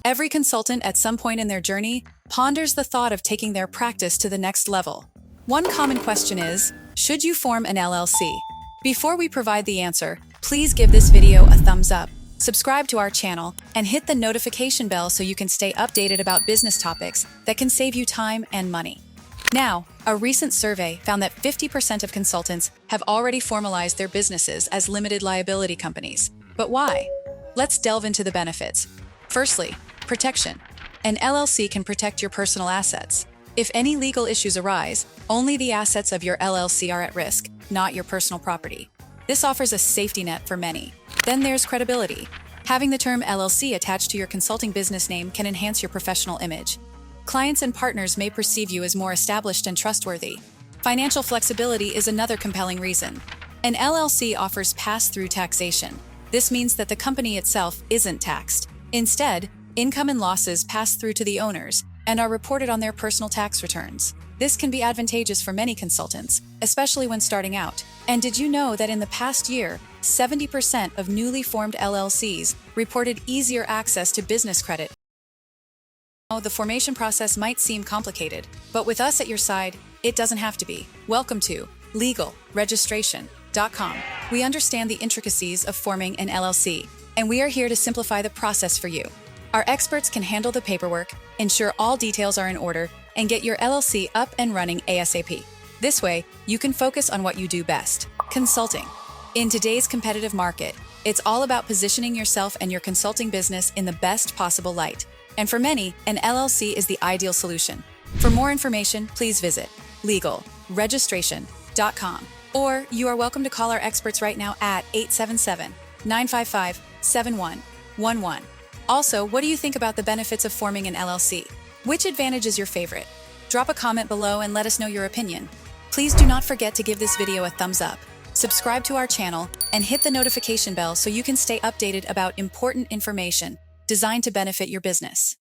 Every consultant at some point in their journey ponders the thought of taking their practice to the next level. One common question is, should you form an LLC? Before we provide the answer, please give this video a thumbs up, subscribe to our channel, and hit the notification bell so you can stay updated about business topics that can save you time and money. Now, a recent survey found that 50% of consultants have already formalized their businesses as limited liability companies. But why? Let's delve into the benefits. Firstly, protection. An LLC can protect your personal assets. If any legal issues arise, only the assets of your LLC are at risk, not your personal property. This offers a safety net for many. Then there's credibility. Having the term LLC attached to your consulting business name can enhance your professional image. Clients and partners may perceive you as more established and trustworthy. Financial flexibility is another compelling reason. An LLC offers pass-through taxation. This means that the company itself isn't taxed. Instead, income and losses pass through to the owners and are reported on their personal tax returns. This can be advantageous for many consultants, especially when starting out. And did you know that in the past year, 70% of newly formed LLCs reported easier access to business credit? The formation process might seem complicated, but with us at your side, it doesn't have to be. Welcome to legalregistration.com. We understand the intricacies of forming an LLC, and we are here to simplify the process for you. Our experts can handle the paperwork, ensure all details are in order, and get your LLC up and running ASAP. This way, you can focus on what you do best: consulting. In today's competitive market, it's all about positioning yourself and your consulting business in the best possible light. And for many, an LLC is the ideal solution. For more information, please visit legalregistration.com. Or you are welcome to call our experts right now at 877-955-7111. Also, what do you think about the benefits of forming an LLC? Which advantage is your favorite? Drop a comment below and let us know your opinion. Please do not forget to give this video a thumbs up, subscribe to our channel, and hit the notification bell so you can stay updated about important information designed to benefit your business.